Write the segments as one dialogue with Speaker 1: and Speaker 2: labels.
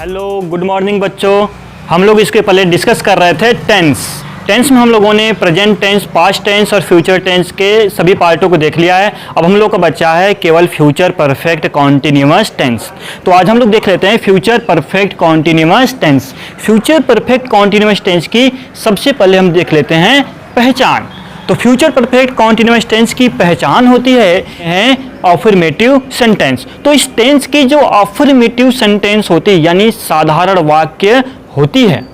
Speaker 1: Hello good morning बच्चों। हम लोग इसके पहले डिस्कस कर रहे थे टेंस में हम लोगों ने प्रेजेंट टेंस, पास्ट टेंस और फ्यूचर टेंस के सभी पार्टों को देख लिया है। अब हम लोग का बचा है केवल फ्यूचर परफेक्ट कॉन्टिन्यूअस टेंस। तो आज हम लोग देख लेते हैं future perfect continuous tense. Future perfect continuous tense की सबसे पहले हम देख लेते हैं पहचान। तो फ्यूचर परफेक्ट कॉन्टिन्यूअस टेंस की पहचान होती है अफर्मेटिव सेंटेंस। तो इस टेंस की जो अफर्मेटिव सेंटेंस होती है यानी साधारण वाक्य होती है,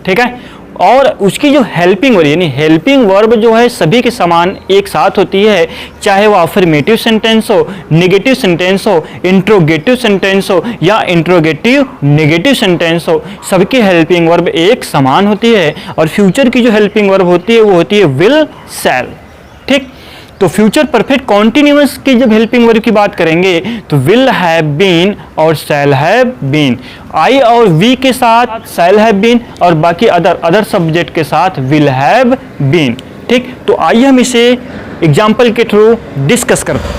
Speaker 1: ठीक है, और उसकी जो हेल्पिंग वर्ब यानी हेल्पिंग वर्ब जो है सभी के समान एक साथ होती है, चाहे वो अफर्मेटिव सेंटेंस हो, नेगेटिव सेंटेंस हो, इंट्रोगेटिव सेंटेंस हो या इंट्रोगेटिव नेगेटिव सेंटेंस हो, सबकी हेल्पिंग वर्ब एक समान होती है। और फ्यूचर की जो हेल्पिंग वर्ब होती है वो होती है विल, शैल, ठीक। तो फ्यूचर परफेक्ट कॉन्टिन्यूअस की जब हेल्पिंग वर्ब की बात करेंगे तो विल हैव बीन और शैल हैव बीन, आई और वी के साथ शैल हैव बीन और बाकी अदर सब्जेक्ट के साथ विल हैव बीन, ठीक। तो आइए हम इसे एग्जाम्पल के थ्रू डिस्कस करते हैं।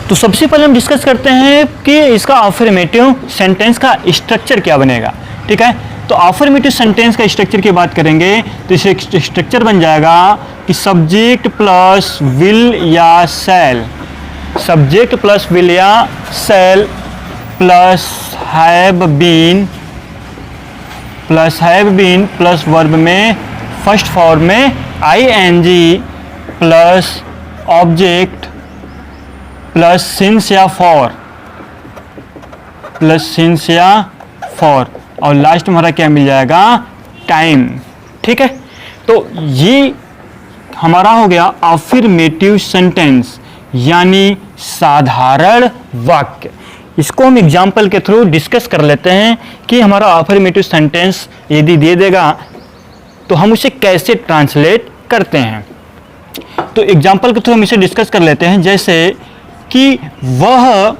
Speaker 1: तो सबसे पहले हम डिस्कस करते हैं कि इसका अफर्मेटिव सेंटेंस का स्ट्रक्चर क्या बनेगा, ठीक है। तो अफर्मेटिव सेंटेंस का स्ट्रक्चर की बात करेंगे तो इसे स्ट्रक्चर बन जाएगा कि सब्जेक्ट प्लस विल या शैल, सब्जेक्ट प्लस विल या shall plus have been plus verb में फर्स्ट फॉर्म में ING plus object plus since या फॉर और लास्ट में हमारा क्या मिल जाएगा, टाइम, ठीक है। तो ये हमारा हो गया अफर्मेटिव सेंटेंस यानी साधारण वाक्य। इसको हम एग्जाम्पल के थ्रू डिस्कस कर लेते हैं कि हमारा अफर्मेटिव सेंटेंस यदि दे देगा तो हम उसे कैसे ट्रांसलेट करते हैं। तो एग्जाम्पल के थ्रू हम इसे डिस्कस कर लेते हैं, जैसे कि वह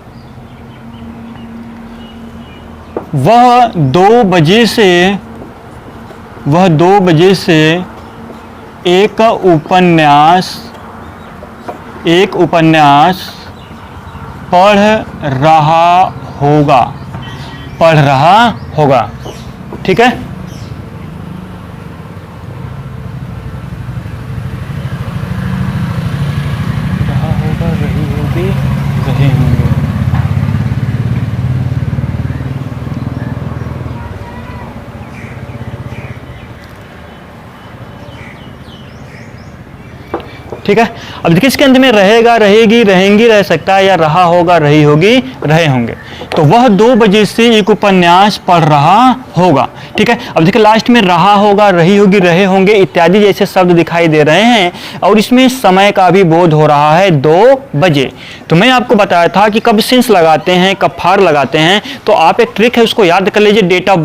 Speaker 1: 2 बजे से एक उपन्यास पढ़ रहा होगा, ठीक है। रहे होंगे। ठीक है। अब देखिए इसके अंदर में रहेगा, रहेगी, रहेंगी, रह सकता है या रहा होगा, रही होगी, रहे होंगे। तो वह 2 बजे से एक उपन्यास पढ़ रहा होगा, ठीक है। अब देखिए लास्ट में रहा होगा, रही होगी, रहे होंगे इत्यादि जैसे शब्द दिखाई दे रहे हैं और इसमें समय का भी बोध हो रहा है 2 बजे। तो मैं आपको बताया था कि कब सिंस लगाते हैं, कब फार लगाते हैं। तो आप एक ट्रिक है उसको याद कर लीजिए, डेट ऑफ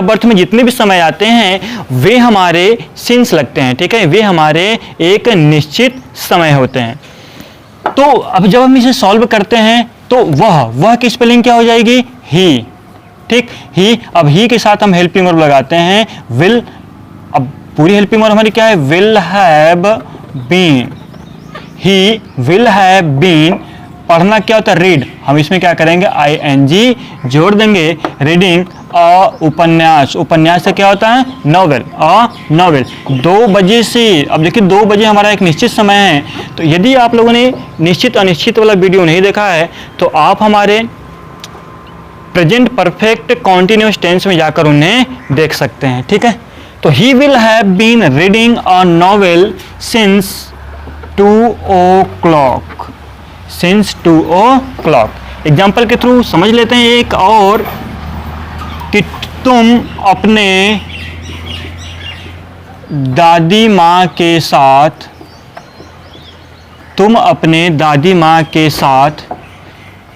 Speaker 1: बर्थ में जितने भी समय आते हैं वे हमारे सिंस लगते हैं, ठीक है, वे हमारे एक निश्चित समय होते हैं। तो अब जब हम इसे सॉल्व करते हैं तो वह की स्पेलिंग क्या हो जाएगी, ही, ठीक, ही। अब ही के साथ हम हेल्पिंग वर्ब लगाते हैं विल। अब पूरी हेल्पिंग वर्ब हमारी क्या है, will have been, he will have been. पढ़ना क्या होता है, रीड, हम इसमें क्या करेंगे, आईएनजी जोड़ देंगे, रीडिंग उपन्यास से क्या होता है, नॉवेल, 2 बजे से। अब देखिए 2 बजे हमारा एक निश्चित समय है। तो यदि आप लोगों ने निश्चित अनिश्चित वाला वीडियो नहीं देखा है तो आप हमारे प्रेजेंट परफेक्ट कॉन्टिन्यूअस टेंस में जाकर उन्हें देख सकते हैं, ठीक है। तो he will have been reading a novel since 2 o'clock, since 2 o'clock। Example के थ्रू समझ लेते हैं एक और कि तुम अपने दादी माँ के साथ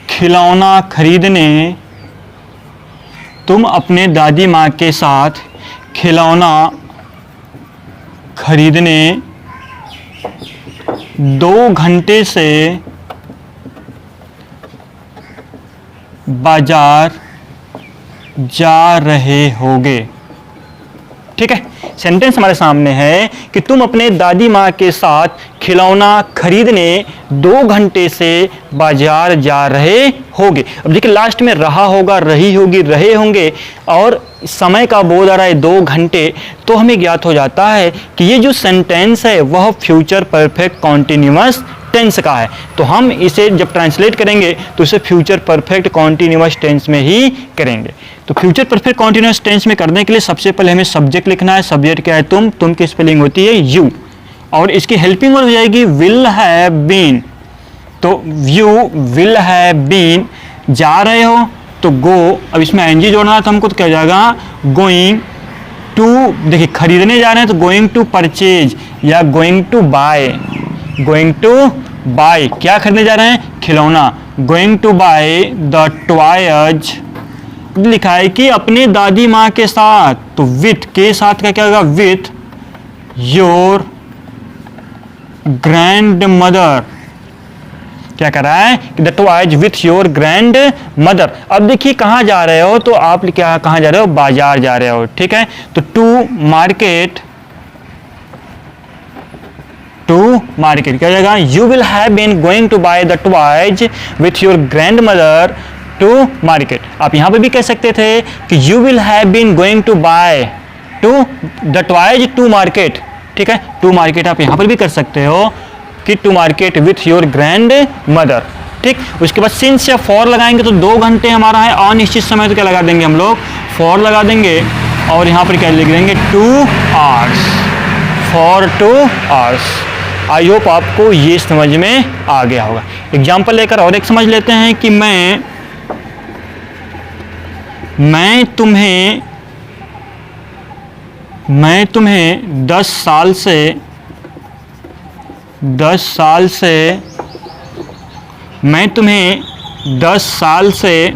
Speaker 1: खिलौना खरीदने 2 घंटे से बाजार जा रहे होगे, ठीक है। सेंटेंस हमारे सामने है कि तुम अपने दादी माँ के साथ खिलौना खरीदने 2 घंटे से बाजार जा रहे होगे। अब देखिए लास्ट में रहा होगा, रही होगी, रहे होंगे और समय का बोध आ रहा है 2 घंटे, तो हमें ज्ञात हो जाता है कि ये जो सेंटेंस है वह फ्यूचर परफेक्ट कॉन्टिन्यूअस टेंस का है। तो हम इसे जब ट्रांसलेट करेंगे तो इसे फ्यूचर परफेक्ट कॉन्टिन्यूअस टेंस में ही करेंगे। तो फ्यूचर परफेक्ट कॉन्टिन्यूअस टेंस में करने के लिए सबसे पहले हमें सब्जेक्ट लिखना है। सब्जेक्ट क्या है? तुम की स्पेलिंग होती है यू, और इसकी हेल्पिंग वर्ब हो जाएगी विल हैव बीन। तो यू विल हैव बीन, जा रहे हो तो गो, अब इसमें एनजी जोड़ना है तो हमको तो क्या हो जाएगा? गोइंग टू, देखिए खरीदने जा रहे हैं तो गोइंग टू परचेज या going to buy. Going to buy, क्या खरीदने जा रहे हैं? खिलौना। Going to buy the toys, लिखा है कि अपने दादी माँ के साथ, तो विथ के साथ का क्या होगा? With your grand mother. क्या कर रहा है कि the toys with your grand mother. अब देखिए कहाँ जा रहे हो, तो आप क्या कहाँ जा रहे हो? बाजार जा रहे हो, ठीक है। तो टू मार्केट, टू मार्केट क्या हो जाएगा? You will have been going to buy the toys with your grandmother to market. आप यहाँ पे भी कह सकते थे कि you will have been going to buy to the toys to market, ठीक है। टू मार्केट आप यहाँ पर भी कर सकते हो कि to market with your grandmother, ठीक। उसके बाद सिंस या फॉर लगाएंगे तो 2 घंटे हमारा है अनिश्चित समय, तो क्या लगा देंगे हम लोग? फॉर लगा देंगे और यहाँ पर क्या लिख देंगे? 2 hours, for 2 hours. I hope आपको ये समझ में आ गया होगा। एग्जाम्पल लेकर और एक समझ लेते हैं कि मैं तुम्हें 10 साल से मैं तुम्हें 10 साल से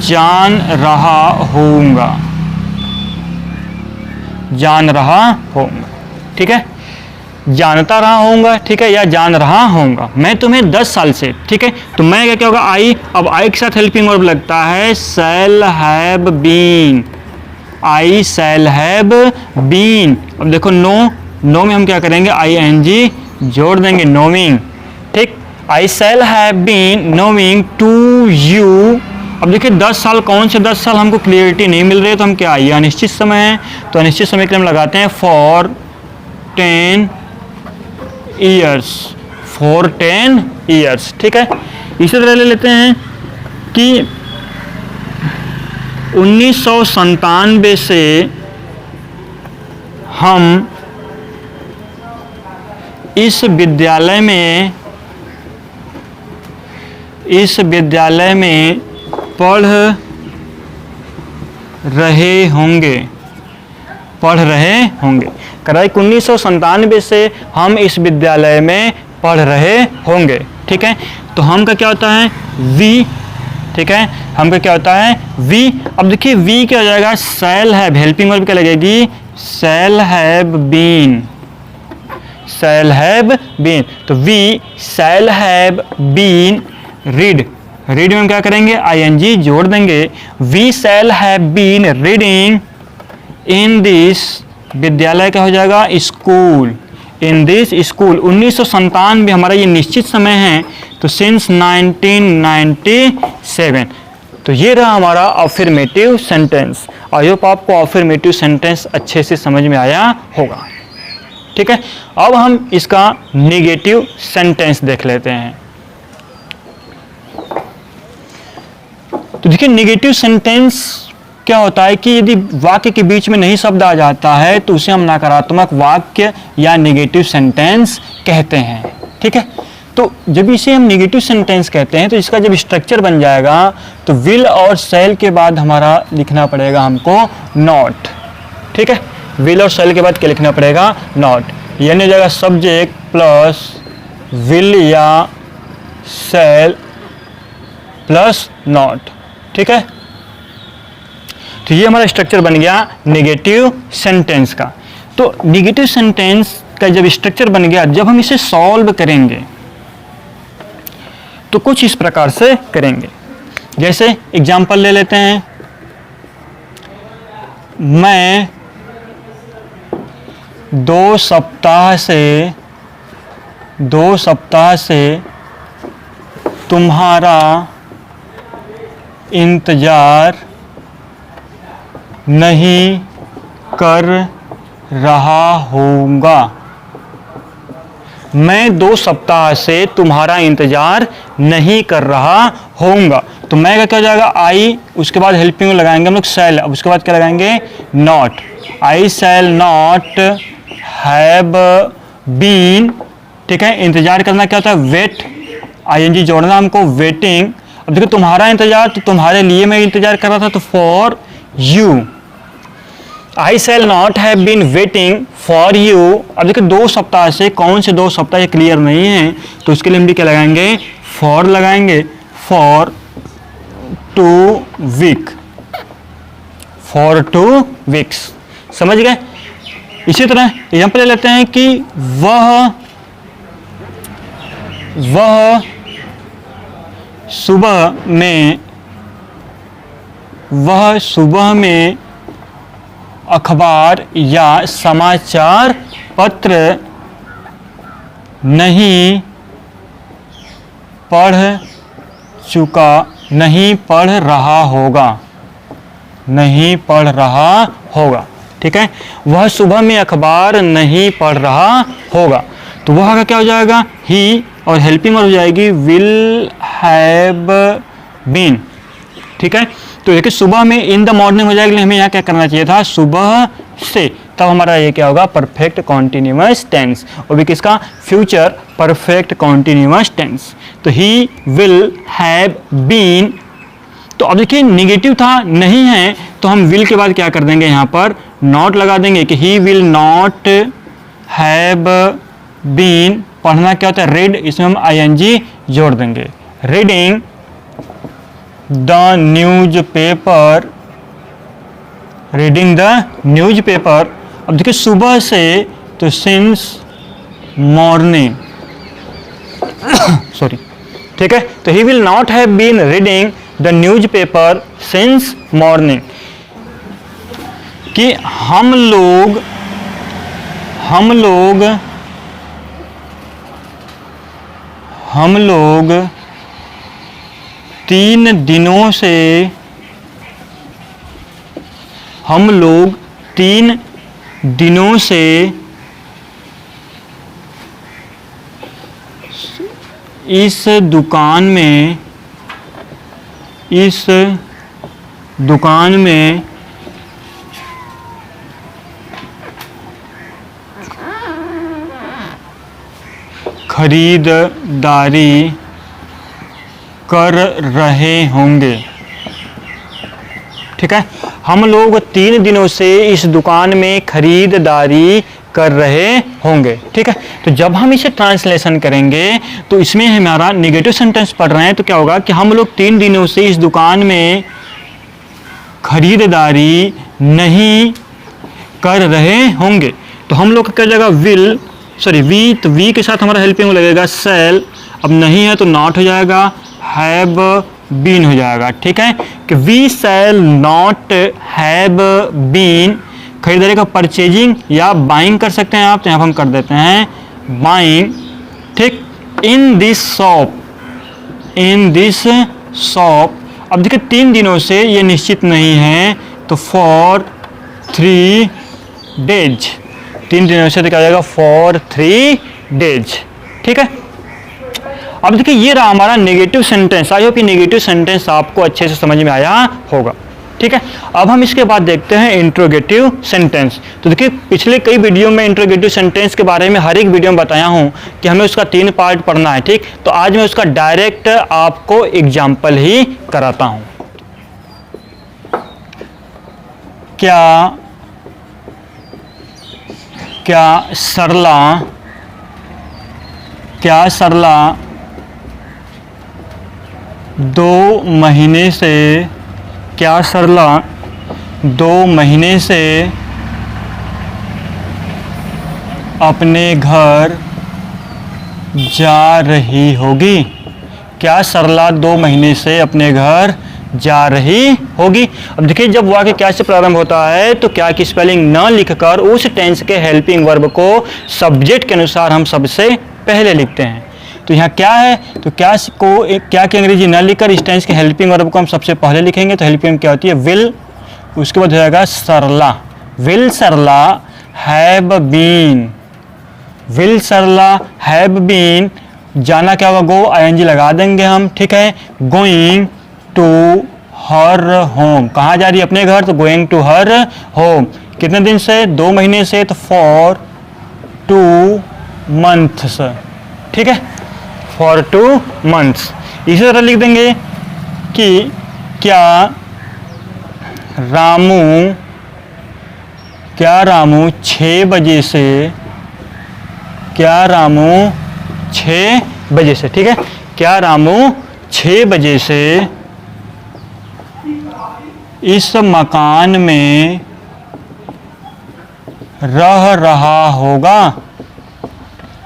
Speaker 1: जान रहा होऊंगा, ठीक है। जानता रहा होऊंगा, ठीक है, या जान रहा होऊंगा। मैं तुम्हें 10 साल से, ठीक है। तो मैं क्या होगा? आई। अब आई के साथ हेल्पिंग वर्ब लगता है shall have been. I shall have been. अब देखो नो में हम क्या करेंगे? ING जोड़ देंगे, नोइंग, ठीक। I shall have been knowing to you. अब देखिए 10 साल, कौन से 10 साल हमको क्लियरिटी नहीं मिल रही है, तो हम क्या, ये अनिश्चित समय है, तो अनिश्चित समय के लिए हम लगाते हैं फॉर 10 ईयर्स, फॉर 10 ईयर्स, ठीक है। इसी तरह ले लेते हैं कि 1997 से हम इस विद्यालय में पढ़ रहे होंगे। कराई 1997 से हम इस विद्यालय में पढ़ रहे होंगे, ठीक है। तो हम का क्या होता है? वी, ठीक है। हम का क्या होता है? वी। अब देखिए वी क्या हो जाएगा? शैल हैव, हेल्पिंग वर्ब क्या लगेगी? Shall have been, shall have been. तो we shall have been read. Read में हम क्या करेंगे? ING जोड़ देंगे। We shall have been reading in this, विद्यालय क्या हो जाएगा? School, in this school. 1997 हमारा ये निश्चित समय है, तो सिंस 1997। तो ये रहा हमारा अफर्मेटिव सेंटेंस। आई होप आपको अफर्मेटिव सेंटेंस अच्छे से समझ में आया होगा, ठीक है। अब हम इसका नेगेटिव सेंटेंस देख लेते हैं। तो देखिए नेगेटिव सेंटेंस क्या होता है कि यदि वाक्य के बीच में नहीं शब्द आ जाता है तो उसे हम नकारात्मक वाक्य या नेगेटिव सेंटेंस कहते हैं, ठीक है। तो जब इसे हम नेगेटिव सेंटेंस कहते हैं तो इसका जब स्ट्रक्चर बन जाएगा तो विल और शैल के बाद हमारा लिखना पड़ेगा हमको नॉट, ठीक है। विल और शैल के बाद क्या लिखना पड़ेगा? नॉट। यानी हो जाएगा सब्जेक्ट प्लस विल या शैल प्लस नॉट, ठीक है। तो ये हमारा स्ट्रक्चर बन गया नेगेटिव सेंटेंस का। तो नेगेटिव सेंटेंस का जब स्ट्रक्चर बन गया, जब हम इसे सॉल्व करेंगे तो कुछ इस प्रकार से करेंगे। जैसे एग्जाम्पल ले लेते हैं मैं 2 सप्ताह से तुम्हारा इंतज़ार नहीं कर रहा होऊंगा। मैं 2 सप्ताह से तुम्हारा इंतज़ार नहीं कर रहा होऊंगा। तो मैं का क्या हो जाएगा, आई, उसके बाद हेल्पिंग लगाएंगे हम लोग शैल, अब उसके बाद क्या लगाएंगे, not. I shall not have been, ठीक है। इंतज़ार करना क्या होता है, वेट, आईएनजी जोड़ना हमको, वेटिंग। अब देखो तुम्हारा इंतज़ार, तो तुम्हारे लिए मैं इंतज़ार कर रहा था, तो for you. I shall not have been waiting for you. अब देखिए 2 सप्ताह से, कौन से 2 सप्ताह, ये क्लियर नहीं है, तो उसके लिए हम भी क्या लगाएंगे, फॉर लगाएंगे, फॉर 2 वीक, फॉर 2 वीक्स। समझ गए। इसी तरह एग्जाम्पल ले लेते हैं कि वह सुबह में अखबार या समाचार पत्र नहीं पढ़ रहा होगा, ठीक है। वह सुबह में अखबार नहीं पढ़ रहा होगा, तो वह का क्या हो जाएगा, ही, और हेल्पिंग हो जाएगी विल हैव बीन, ठीक है। तो देखिए सुबह में इन द मॉर्निंग हो जाएगी, हमें यहाँ क्या करना चाहिए था, सुबह से, तब हमारा ये क्या होगा, परफेक्ट कॉन्टिन्यूअस टेंस, और भी किसका, फ्यूचर परफेक्ट कॉन्टिन्यूअस टेंस। तो ही विल हैव बीन, तो अब देखिए निगेटिव था, नहीं है, तो हम विल के बाद क्या कर देंगे, यहाँ पर नॉट लगा देंगे कि he will not have been. पढ़ना क्या होता है, रेड, इसमें हम आईएनजी जोड़ देंगे, reading the newspaper, reading the newspaper. अब देखिए सुबह से, तो सिंस मॉर्निंग, सॉरी, ठीक है। तो he will not have been reading the newspaper since morning, कि हम लोग 3 दिनों से, हम लोग 3 दिनों से इस दुकान में खरीदारी कर रहे होंगे, ठीक है। हम लोग 3 दिनों से इस दुकान में खरीदारी कर रहे होंगे, ठीक है। तो जब हम इसे ट्रांसलेशन करेंगे, तो इसमें हमारा नेगेटिव सेंटेंस पढ़ रहे हैं, तो क्या होगा कि हम लोग 3 दिनों से इस दुकान में खरीदारी नहीं कर रहे होंगे। तो हम लोग क्या जगह विल, सॉरी वी, तो वी के साथ हमारा हेल्पिंग लगेगा शैल, अब नहीं है तो नॉट हो जाएगा, हैव बीन हो जाएगा, ठीक है। कि we shall not have been, खरीदारी का परचेजिंग या बाइंग कर सकते हैं आप, तो यहाँ पर हम कर देते हैं बाइंग, ठीक। In this shop. अब देखिए 3 दिनों से ये निश्चित नहीं है, तो फॉर 3 डेज, 3 दिनों से तो क्या हो जाएगा, फॉर 3 डेज, ठीक है। अब देखिए ये रहा हमारा नेगेटिव सेंटेंस। आई होप ये नेगेटिव सेंटेंस आपको अच्छे से समझ में आया होगा, ठीक है। अब हम इसके बाद देखते हैं इंट्रोगेटिव सेंटेंस। तो देखिए पिछले कई वीडियो में इंट्रोगेटिव सेंटेंस के बारे में हर एक वीडियो में बताया हूँ कि हमें उसका 3 पार्ट पढ़ना है, ठीक। तो आज मैं उसका डायरेक्ट आपको एग्जाम्पल ही कराता हूँ। क्या सरला 2 महीने से, क्या सरला 2 महीने से अपने घर जा रही होगी? क्या सरला 2 महीने से अपने घर जा रही होगी। अब देखिए जब वाक्य क्या से प्रारंभ होता है तो क्या की स्पेलिंग न लिखकर उस टेंस के हेल्पिंग वर्ब को सब्जेक्ट के अनुसार हम सबसे पहले लिखते हैं। तो यहाँ क्या है, तो क्या को क्या की अंग्रेजी न लिखकर इस टेंस के हेल्पिंग वर्ब को हम सबसे पहले लिखेंगे। तो हेल्पिंग क्या होती है, विल, उसके बाद हो जाएगा Sarla, will Sarla have been, will Sarla have been, जाना क्या होगा, गो आईएनजी लगा देंगे हम, ठीक है। गोइंग टू हर होम, कहाँ जा रही है, अपने घर, तो गोइंग टू हर होम। कितने दिन से, 2 महीने से, तो फॉर 2 मंथ्स, ठीक है, फॉर 2 मंथ्स। इसी तरह लिख देंगे कि क्या रामू 6 बजे से, क्या रामू 6 बजे से, ठीक है, क्या रामू 6 बजे से इस मकान में रह रहा होगा,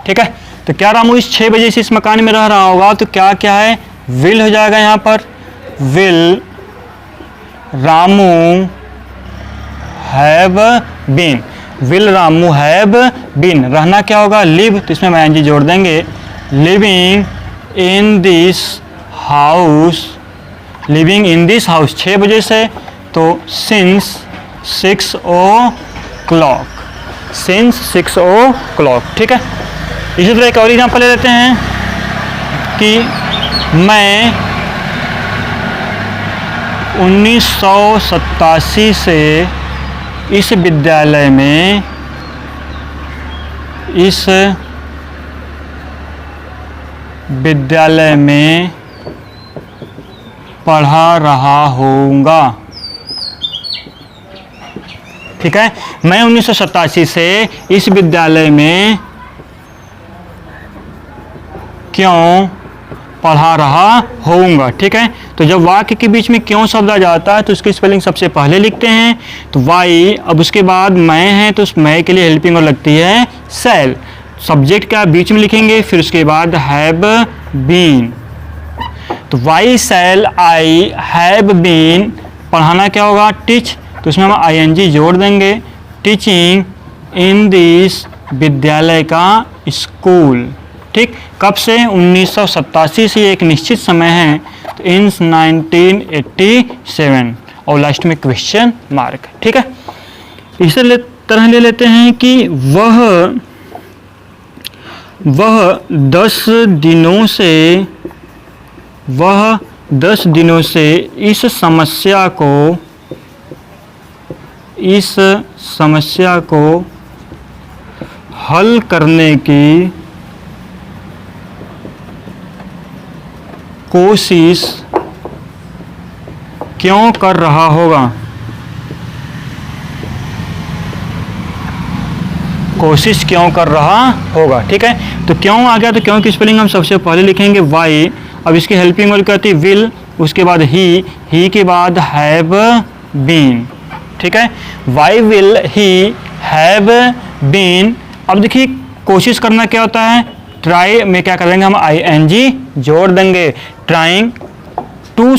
Speaker 1: ठीक है। तो क्या रामू इस 6 बजे से इस मकान में रह रहा होगा, तो क्या क्या है, विल हो जाएगा यहाँ पर, will Ramu have been, will Ramu have been, रहना क्या होगा, लिव, तो इसमें मैं एनजी जोड़ देंगे, living in this house, living in this house 6 बजे से, तो सिंस 6 o'clock, सिंस 6 o'clock, ठीक है। इसी तरह एक और एग्जाम्पल ले लेते हैं कि मैं 1987 से इस विद्यालय में पढ़ा रहा होऊंगा, ठीक है। मैं 1987 से इस विद्यालय में क्यों पढ़ा रहा होऊंगा, ठीक है। तो जब वाक्य के बीच में क्यों शब्द आ जाता है तो उसकी स्पेलिंग सबसे पहले लिखते हैं, तो वाई, अब उसके बाद मैं है तो उस मैं के लिए हेल्पिंग और लगती है सेल, सब्जेक्ट का बीच में लिखेंगे, फिर उसके बाद हैव बीन, तो why shall I have been, पढ़ाना क्या होगा, टीच, तो उसमें हम आईएनजी जोड़ देंगे, टीचिंग इन दिस, विद्यालय का, स्कूल, ठीक। कब से, 1987 से, एक निश्चित समय है, तो इन 1987, और लास्ट में क्वेश्चन मार्क, ठीक है। इसे तरह ले लेते हैं कि वह 10 दिनों से इस समस्या को हल करने की कोशिश क्यों कर रहा होगा, कोशिश क्यों कर रहा होगा, ठीक है। तो क्यों आ गया, तो क्यों की स्पेलिंग हम सबसे पहले लिखेंगे वाई, अब इसकी हेल्पिंग वर्ब कहती है विल, उसके बाद ही के बाद हैव बीन, ठीक है। Why will he have been. अब देखिए कोशिश करना क्या होता है, ट्राई में क्या करेंगे हम आईएनजी जोड़ देंगे, ट्राइंग टू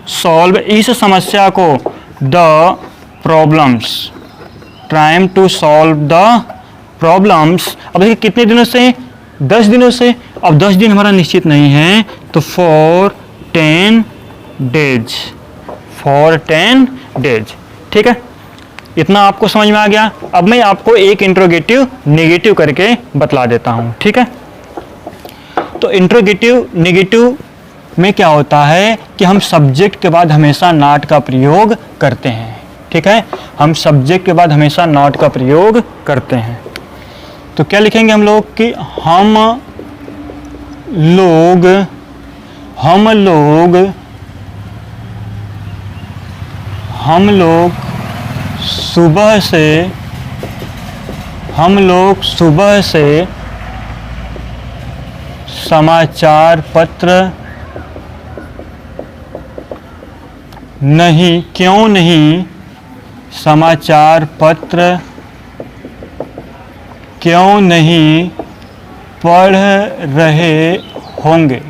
Speaker 1: सॉल्व इस समस्या को, the problems, trying to solve the problems. अब देखिए कितने दिनों से, 10 दिनों से, अब 10 दिन हमारा निश्चित नहीं है, तो फॉर 10 डेज, ठीक है। इतना आपको समझ में आ गया। अब मैं आपको एक इंट्रोगेटिव नेगेटिव करके बतला देता हूं, ठीक है। तो इंट्रोगेटिव नेगेटिव में क्या होता है कि हम सब्जेक्ट के बाद हमेशा नॉट का प्रयोग करते हैं, ठीक है, हम सब्जेक्ट के बाद हमेशा नॉट का प्रयोग करते हैं। तो क्या लिखेंगे हम लोग कि हम लोग सुबह से समाचार पत्र क्यों नहीं पढ़ रहे होंगे,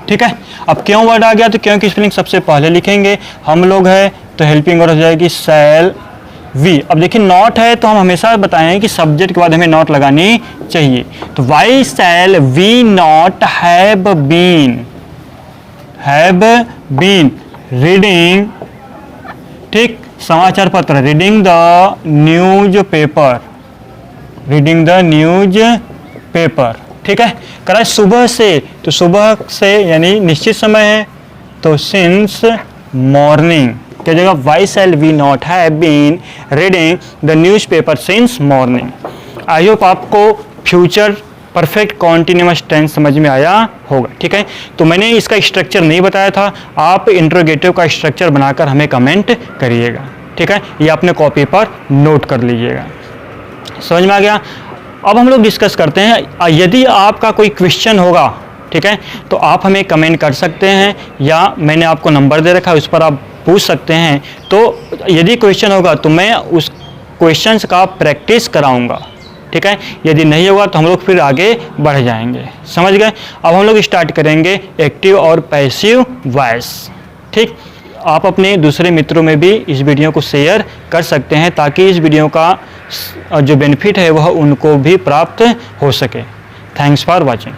Speaker 1: ठीक है। अब क्यों वर्ड आ गया, तो क्यों की स्पेलिंग सबसे पहले लिखेंगे, हम लोग है तो हेल्पिंग वर्ड हो जाएगी शैल वी। अब देखिए नॉट है तो हम हमेशा बताए हैं कि सब्जेक्ट के बाद हमें नॉट लगानी चाहिए, तो why shall we not have been reading, ठीक, समाचार पत्र, रीडिंग द न्यूज पेपर, ठीक है। करा सुबह से, तो सुबह से यानी निश्चित समय है, तो सिंस मॉर्निंग क्या जगह, why shall we not have been reading the newspaper since morning. I hope आपको फ्यूचर परफेक्ट कॉन्टिन्यूअस टेंस समझ में आया होगा, ठीक है। तो मैंने इसका स्ट्रक्चर नहीं बताया था, आप इंट्रोगेटिव का स्ट्रक्चर बनाकर हमें कमेंट करिएगा, ठीक है। ये अपने कॉपी पर नोट कर लीजिएगा, समझ में आ गया। अब हम लोग डिस्कस करते हैं, यदि आपका कोई क्वेश्चन होगा, ठीक है, तो आप हमें कमेंट कर सकते हैं या मैंने आपको नंबर दे रखा है उस पर आप पूछ सकते हैं। तो यदि क्वेश्चन होगा तो मैं उस क्वेश्चंस का प्रैक्टिस कराऊंगा, ठीक है। यदि नहीं होगा तो हम लोग फिर आगे बढ़ जाएंगे, समझ गए। अब हम लोग स्टार्ट करेंगे एक्टिव और पैसिव वॉइस, ठीक। आप अपने दूसरे मित्रों में भी इस वीडियो को शेयर कर सकते हैं ताकि इस वीडियो का जो बेनिफिट है वह उनको भी प्राप्त हो सके। Thanks for watching.